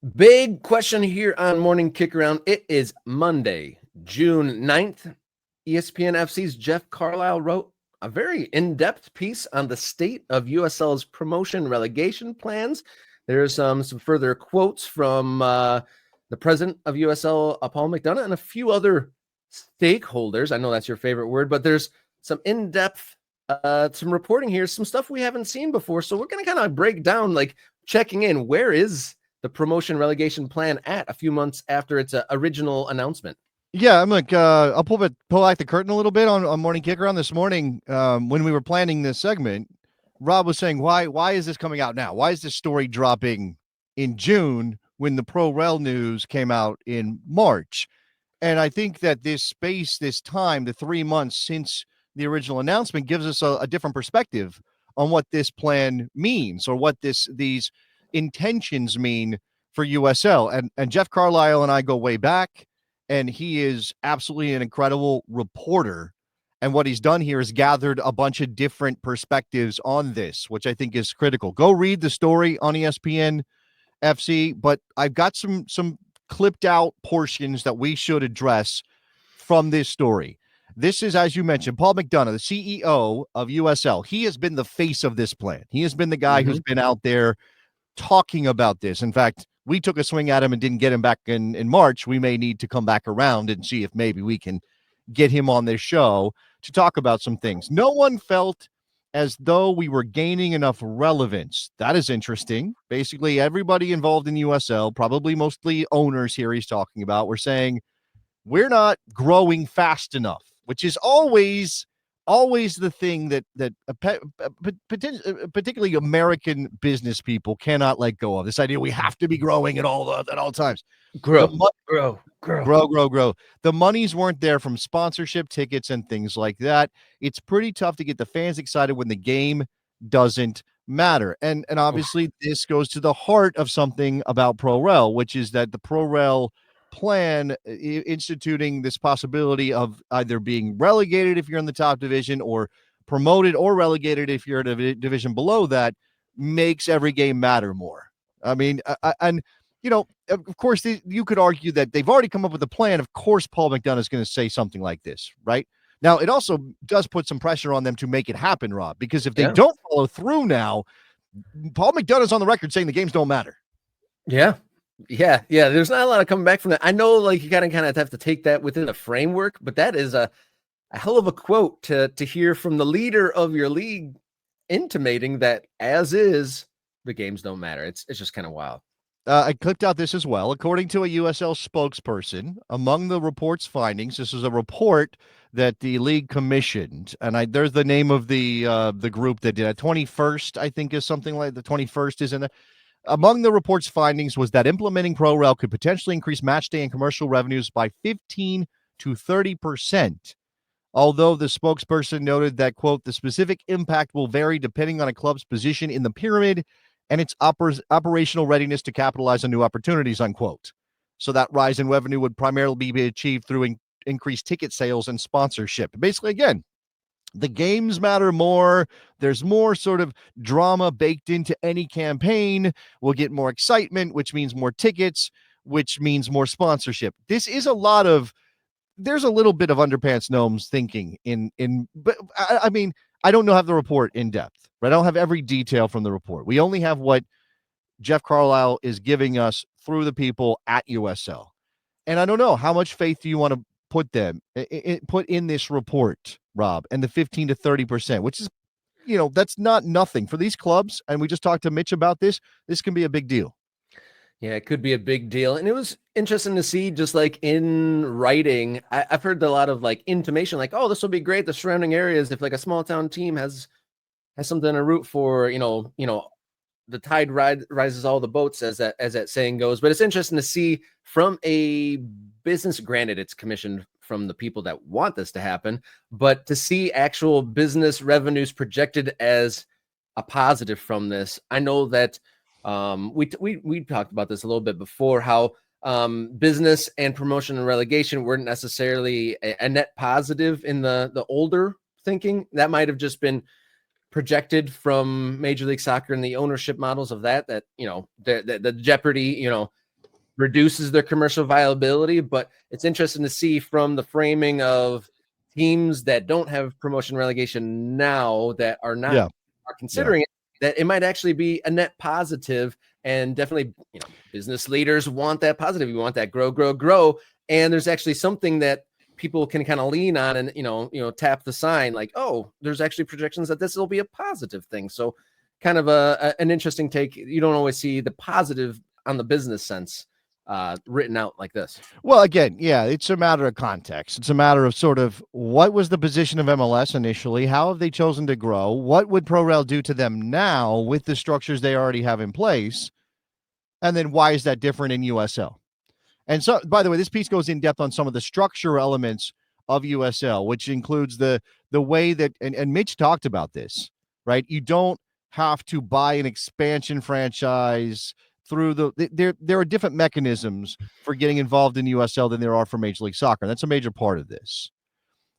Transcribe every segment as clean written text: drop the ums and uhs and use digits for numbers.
Big question here on Morning Kick Around. It is Monday, June 9th. ESPN FC's Jeff Carlisle wrote a very in-depth piece on the state of USL's promotion relegation plans. There's some further quotes from the president of USL, Paul McDonough, and a few other stakeholders. I know that's your favorite word, but there's some in-depth, some reporting here, some stuff we haven't seen before. So we're going to kind of break down, like checking in. Where is the promotion relegation plan at a few months after its original announcement? Yeah, I'm like, I'll pull back the curtain a little bit on Morning Kick Around this morning. When we were planning this segment, Rob was saying, why is this coming out now? Why is this story dropping in June when the Pro Rel news came out in March? And I think that this time, the 3 months since the original announcement, gives us a different perspective on what this plan means or what these intentions mean for USL. And Jeff Carlisle and I go way back. And he is absolutely an incredible reporter. And what he's done here is gathered a bunch of different perspectives on this, which I think is critical. Go read the story on ESPN FC, but I've got some clipped out portions that we should address from this story. This is, as you mentioned, Paul McDonough, the CEO of USL. He has been the face of this plan. He has been the guy who's been out there talking about this. In fact, we took a swing at him and didn't get him back in March. We may need to come back around and see if maybe we can get him on this show to talk about some things. No one felt as though we were gaining enough relevance. That is interesting. Basically, everybody involved in USL, probably mostly owners here he's talking about, were saying we're not growing fast enough, which is always the thing that particularly American business people cannot let go of. This idea we have to be growing at all times. Grow. The monies weren't there from sponsorship tickets and things like that. It's pretty tough to get the fans excited when the game doesn't matter. And obviously this goes to the heart of something about Pro Rel, which is that the Pro Rel plan instituting this possibility of either being relegated if you're in the top division or promoted or relegated if you're in a division below that makes every game matter more. I mean, and you know, of course, you could argue that they've already come up with a plan. Of course, Paul McDonough is going to say something like this, right? Now, it also does put some pressure on them to make it happen, Rob, because if they don't follow through now, Paul McDonough is on the record saying the games don't matter. Yeah. There's not a lot of coming back from that. I know, like, you kind of have to take that within a framework, but that is a hell of a quote to hear from the leader of your league, intimating that as is, the games don't matter. It's just kind of wild. I clipped out this as well. According to a USL spokesperson, among the report's findings, this is a report that the league commissioned, and there's the name of the group that did it. 21st, I think, is something like the 21st is in there. Among the report's findings was that implementing Pro Rel could potentially increase match day and commercial revenues by 15 to 30%. Although the spokesperson noted that, quote, the specific impact will vary depending on a club's position in the pyramid and its operational readiness to capitalize on new opportunities, unquote. So that rise in revenue would primarily be achieved through increased ticket sales and sponsorship. Basically, again, the games matter more. There's more sort of drama baked into any campaign. We'll get more excitement, which means more tickets, which means more sponsorship. This is there's a little bit of underpants gnomes thinking but I mean, I don't have the report in depth, right? I don't have every detail from the report. We only have what Jeff Carlisle is giving us through the people at USL. And I don't know, how much faith do you want to put in this report, Rob, and the 15 to 30%, which is, that's not nothing for these clubs. And we just talked to Mitch about this. This can be a big deal. Yeah, it could be a big deal. And it was interesting to see, just like in writing, I've heard a lot of like intimation, like, oh, this will be great. The surrounding areas, if like a small town team has something to root for, the tide rises all the boats, as that saying goes. But it's interesting to see from a business, granted it's commissioned from the people that want this to happen, but to see actual business revenues projected as a positive from this. I know that we talked about this a little bit before, how business and promotion and relegation weren't necessarily a net positive in the older thinking. That might have just been projected from Major League Soccer and the ownership models of that the jeopardy, reduces their commercial viability. But it's interesting to see from the framing of teams that don't have promotion relegation now that are not Yeah. are considering it, that it might actually be a net positive. And definitely, business leaders want that positive. You want that grow, grow, grow. And there's actually something that people can kind of lean on and, tap the sign like, oh, there's actually projections that this will be a positive thing. So kind of an interesting take. You don't always see the positive on the business sense written out like this. Well, again, yeah, it's a matter of context. It's a matter of sort of what was the position of MLS initially? How have they chosen to grow? What would ProRel do to them now with the structures they already have in place? And then why is that different in USL? And so, by the way, this piece goes in depth on some of the structural elements of USL, which includes the way that, and Mitch talked about this, right? You don't have to buy an expansion franchise through there are different mechanisms for getting involved in USL than there are for Major League Soccer. And that's a major part of this.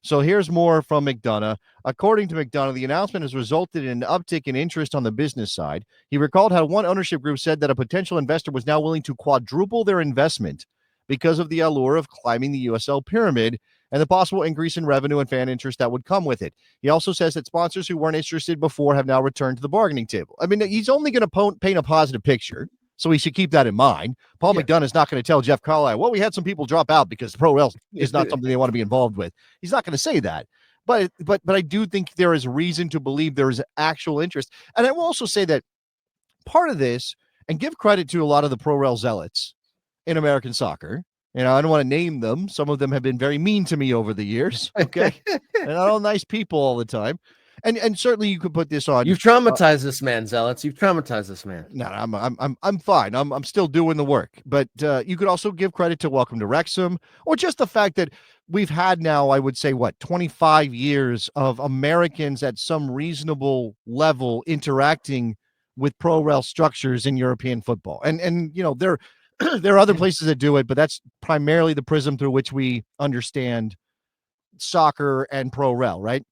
So here's more from McDonough. According to McDonough, the announcement has resulted in an uptick in interest on the business side. He recalled how one ownership group said that a potential investor was now willing to quadruple their investment because of the allure of climbing the USL pyramid and the possible increase in revenue and fan interest that would come with it. He also says that sponsors who weren't interested before have now returned to the bargaining table. I mean, he's only going to paint a positive picture, so we should keep that in mind. Paul McDonough is not going to tell Jeff Carlisle, well, we had some people drop out because ProRel is not something they want to be involved with. He's not going to say that. But I do think there is reason to believe there is actual interest. And I will also say that part of this, and give credit to a lot of the ProRel zealots in American soccer. I don't want to name them. Some of them have been very mean to me over the years. Okay. And not all nice people all the time. And certainly you could put this on. You've traumatized this man, zealots. You've traumatized this man. No, I'm fine. I'm still doing the work. But you could also give credit to Welcome to Wrexham, or just the fact that we've had now, I would say, 25 years of Americans at some reasonable level interacting with ProRel structures in European football. And there are other places that do it, but that's primarily the prism through which we understand soccer and ProRel, right?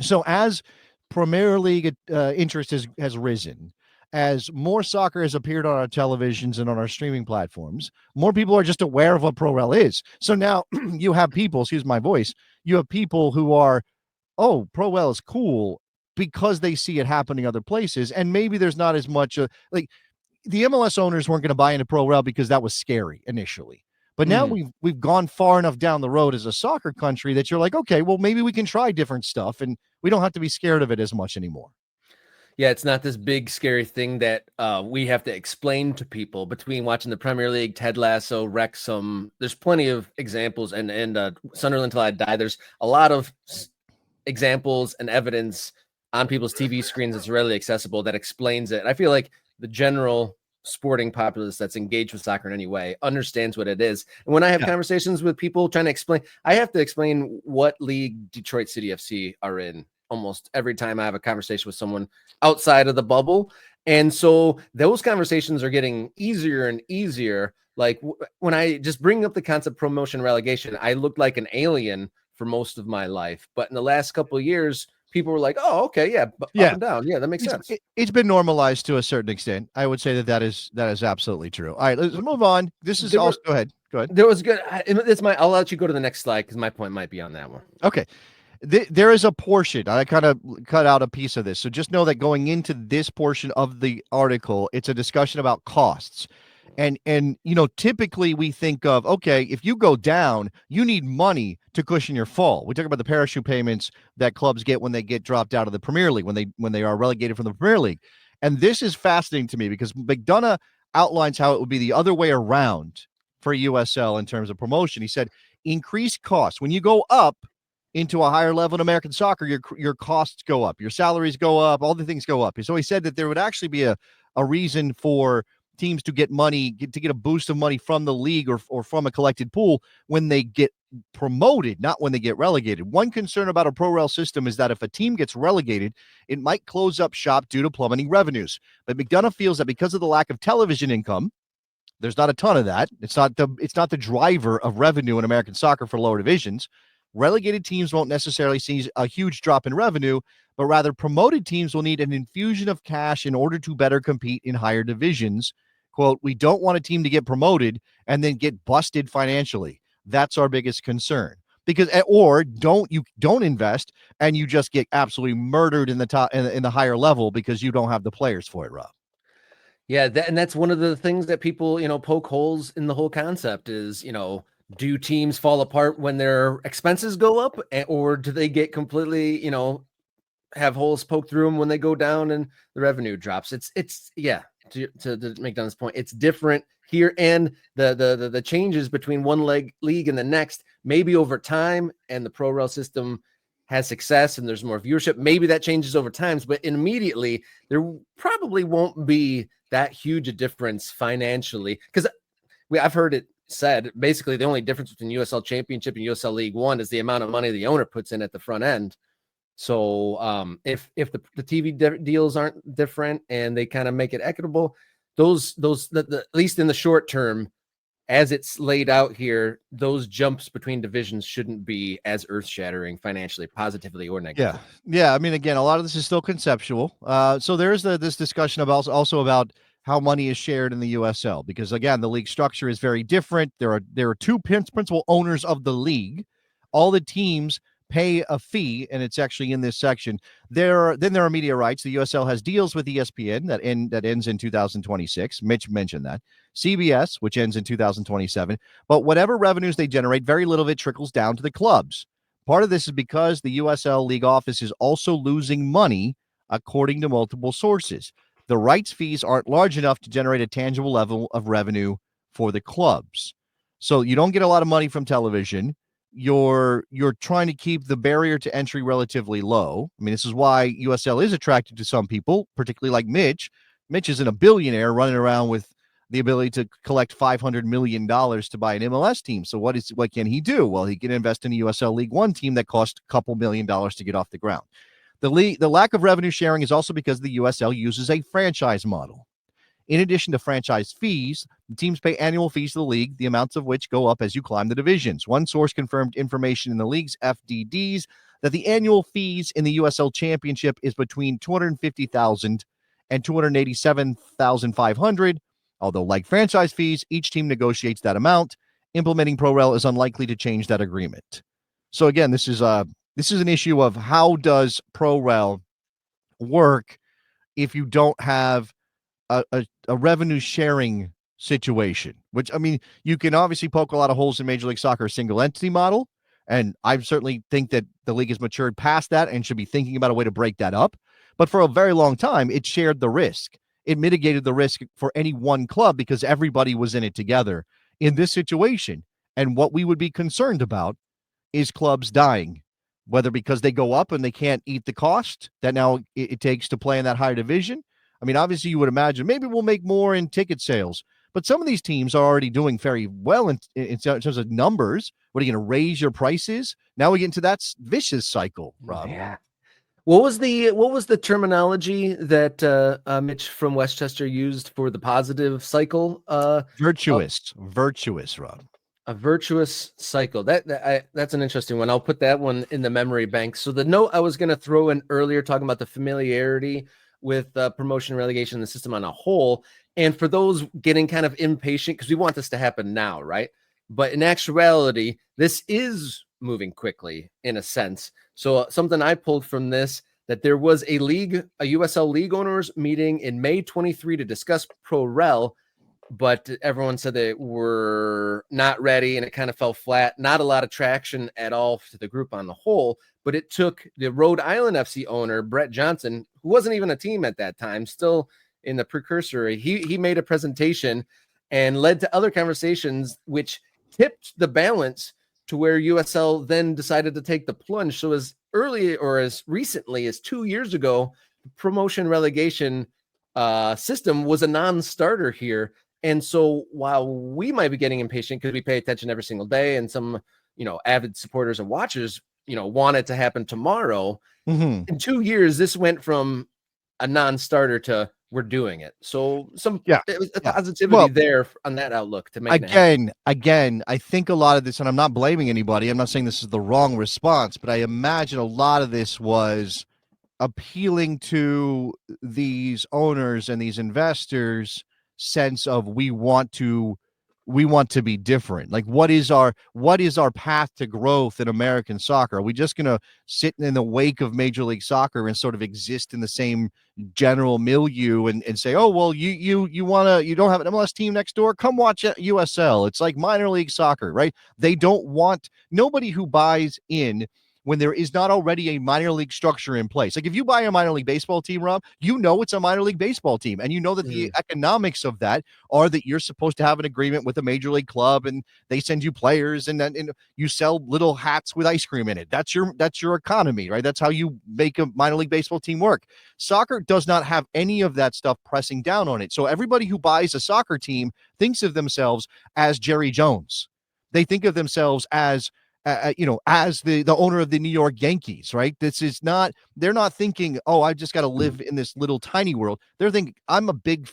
So as Premier League interest has risen, as more soccer has appeared on our televisions and on our streaming platforms, more people are just aware of what ProRel is. So now you have people, excuse my voice, you have people who are, oh, ProRel is cool because they see it happening other places. And maybe there's not as much like the MLS owners weren't going to buy into ProRel because that was scary initially. But now we've gone far enough down the road as a soccer country that you're like, okay, well, maybe we can try different stuff and we don't have to be scared of it as much anymore. Yeah, it's not this big, scary thing that we have to explain to people between watching the Premier League, Ted Lasso, Wrexham. There's plenty of examples, and Sunderland Till I Die. There's a lot of examples and evidence on people's TV screens that's readily accessible that explains it. I feel like the general sporting populace that's engaged with soccer in any way understands what it is. And when I have conversations with people trying to explain, I have to explain what league Detroit City FC are in almost every time I have a conversation with someone outside of the bubble. And so those conversations are getting easier and easier. Like when I just bring up the concept promotion relegation, I looked like an alien for most of my life. But in the last couple of years, people were like, oh, okay, up and down. Yeah, that makes sense. It's been normalized to a certain extent. I would say that is absolutely true. All right, let's move on. This is also, go ahead. There was good. I'll let you go to the next slide because my point might be on that one. Okay. There is a portion. I kind of cut out a piece of this. So just know that going into this portion of the article, it's a discussion about costs. And typically we think of, okay, if you go down, you need money to cushion your fall. We talk about the parachute payments that clubs get when they get dropped out of the Premier League, when they are relegated from the Premier League. And this is fascinating to me because McDonough outlines how it would be the other way around for USL in terms of promotion. He said, increased costs. When you go up into a higher level in American soccer, your costs go up, your salaries go up, all the things go up. So he said that there would actually be a reason for teams to get money, to get a boost of money from the league or from a collected pool when they get promoted, not when they get relegated. One concern about a ProRel system is that if a team gets relegated, it might close up shop due to plummeting revenues. But McDonough feels that because of the lack of television income, there's not a ton of that. It's not the driver of revenue in American soccer for lower divisions. Relegated teams won't necessarily see a huge drop in revenue, but rather promoted teams will need an infusion of cash in order to better compete in higher divisions. quote, "We don't want a team to get promoted and then get busted financially. That's our biggest concern." Because or don't invest and you just get absolutely murdered in the top in the higher level because you don't have the players for it, Rob. Yeah, and that's one of the things that people, poke holes in the whole concept is, do teams fall apart when their expenses go up, or do they get completely, have holes poked through them when they go down and the revenue drops? It's yeah. To make Don's point, it's different here, and the changes between one league and the next, maybe over time, and the pro rel system has success and there's more viewership. Maybe that changes over time, but immediately there probably won't be that huge a difference financially, because I've heard it said basically the only difference between USL Championship and USL League One is the amount of money the owner puts in at the front end. So if the TV deals aren't different and they kind of make it equitable, those at least in the short term, as it's laid out here, those jumps between divisions shouldn't be as earth-shattering financially, positively or negatively. Yeah. I mean, again, a lot of this is still conceptual. So there's this discussion about also about how money is shared in the USL, because again, the league structure is very different. There are two principal owners of the league. All the teams pay a fee, and it's actually in this section. There are media rights. The USL has deals with ESPN that ends in 2026. Mitch mentioned that. CBS, which ends in 2027. But whatever revenues they generate, very little of it trickles down to the clubs. Part of this is because the USL League office is also losing money, according to multiple sources. The rights fees aren't large enough to generate a tangible level of revenue for the clubs. So you don't get a lot of money from television. You're trying to keep the barrier to entry relatively low. I mean, this is why USL is attractive to some people, particularly like Mitch. Mitch isn't a billionaire running around with the ability to collect $500 million to buy an MLS team. So what can he do? Well, he can invest in a USL League One team that costs a couple $1 million to get off the ground. The lack of revenue sharing is also because the USL uses a franchise model. In addition to franchise fees, the teams pay annual fees to the league, the amounts of which go up as you climb the divisions. One source confirmed information in the league's FDDs that the annual fees in the USL Championship is between $250,000 and $287,500. Although, like franchise fees, each team negotiates that amount. Implementing ProRel is unlikely to change that agreement. So again, this is an issue of how does ProRel work if you don't have a revenue sharing situation, which, I mean, you can obviously poke a lot of holes in Major League Soccer's single entity model. And I certainly think that the league has matured past that and should be thinking about a way to break that up. But for a very long time, it shared the risk. It mitigated the risk for any one club because everybody was in it together in this situation. And what we would be concerned about is clubs dying, whether because they go up and they can't eat the cost that now it takes to play in that higher division. I mean, obviously, you would imagine maybe we'll make more in ticket sales, but some of these teams are already doing very well in terms of numbers. What are you going to raise your prices? Now we get into that vicious cycle, Rob. Yeah. What was the terminology that Mitch from Westchester used for the positive cycle? Virtuous, Rob. A virtuous cycle. That's an interesting one. I'll put that one in the memory bank. So the note I was going to throw in earlier, talking about the familiarity with promotion, relegation, the system on a whole, and for those getting kind of impatient because we want this to happen now, right? But in actuality, this is moving quickly in a sense. So something I pulled from this, that there was a USL league owners meeting in May 23 to discuss ProRel, but everyone said they were not ready and it kind of fell flat. Not a lot of traction at all to the group on the whole, but it took the Rhode Island FC owner, Brett Johnson, who wasn't even a team at that time, still in the precursor. He made a presentation and led to other conversations, which tipped the balance to where USL then decided to take the plunge. So as early or as recently as 2 years ago, promotion relegation system was a non-starter here. And so while we might be getting impatient because we pay attention every single day and some, avid supporters and watchers, want it to happen tomorrow, in 2 years, this went from a non-starter to we're doing it. So it was a positivity there on that outlook to make again, I think a lot of this, and I'm not blaming anybody, I'm not saying this is the wrong response, but I imagine a lot of this was appealing to these owners and these investors sense of we want to be different. Like, what is our path to growth in American soccer? Are we just going to sit in the wake of Major League Soccer and sort of exist in the same general milieu and say, oh, well, you don't have an MLS team next door, come watch USL. It's like minor league soccer, right? They don't want nobody who buys in when there is not already a minor league structure in place. Like, if you buy a minor league baseball team, Rob, you know it's a minor league baseball team, and you know that the economics of that are that you're supposed to have an agreement with a major league club, and they send you players, and then you sell little hats with ice cream in it. That's your economy, right? That's how you make a minor league baseball team work. Soccer does not have any of that stuff pressing down on it. So everybody who buys a soccer team thinks of themselves as Jerry Jones. They think of themselves as as the owner of the New York Yankees, right? This is not, they're not thinking, oh, I just got to live in this little tiny world. They're thinking, I'm a big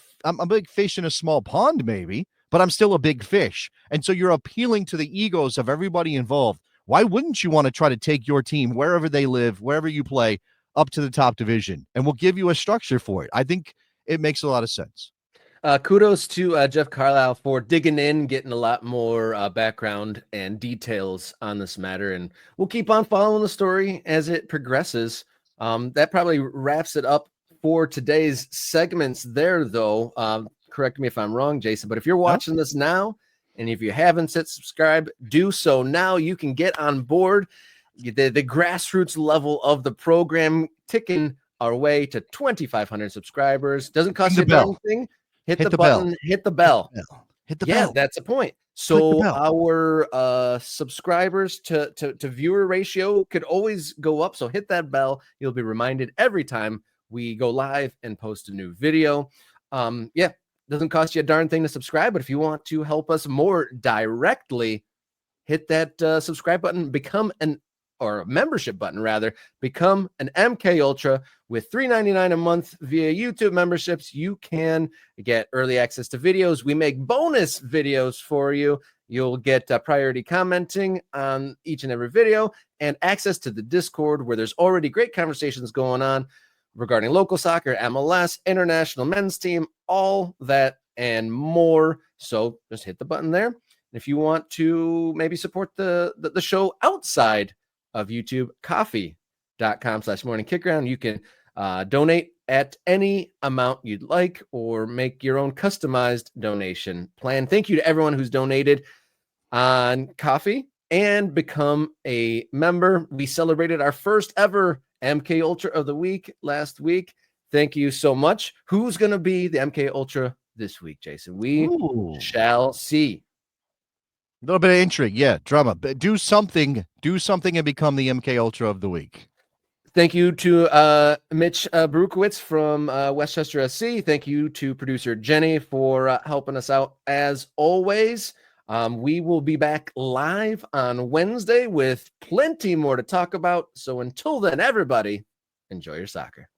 fish in a small pond, maybe, but I'm still a big fish. And so you're appealing to the egos of everybody involved. Why wouldn't you want to try to take your team wherever they live, wherever you play, up to the top division? And we'll give you a structure for it. I think it makes a lot of sense. Kudos to Jeff Carlisle for digging in, getting a lot more background and details on this matter. And we'll keep on following the story as it progresses. That probably wraps it up for today's segments there, though. Correct me if I'm wrong, Jason, but if you're watching this now, and if you haven't hit subscribe, do so now. You can get on board the grassroots level of the program, ticking our way to 2,500 subscribers. Doesn't cost you anything. Hit the button, hit the bell. Hit the bell. That's a point. So our subscribers to viewer ratio could always go up. So hit that bell. You'll be reminded every time we go live and post a new video. Doesn't cost you a darn thing to subscribe, but if you want to help us more directly, hit that subscribe button, or a membership button rather, become an MK Ultra. With $3.99 a month via YouTube memberships, you can get early access to videos. We make bonus videos for you. You'll get priority commenting on each and every video and access to the Discord, where there's already great conversations going on regarding local soccer, MLS, international men's team, all that and more. So just hit the button there. If you want to maybe support the show outside of YouTube, coffee.com/morningkickaround. You can donate at any amount you'd like, or make your own customized donation plan. Thank you to everyone who's donated on Coffee and become a member. We celebrated our first ever MK Ultra of the week last week. Thank you so much. Who's going to be the MK Ultra this week, Jason? We shall see. A little bit of intrigue, drama. But do something and become the MK Ultra of the week. Thank you to Mitch Brukowitz from Westchester SC. Thank you to producer Jenny for helping us out as always. We will be back live on Wednesday with plenty more to talk about. So until then, everybody, enjoy your soccer.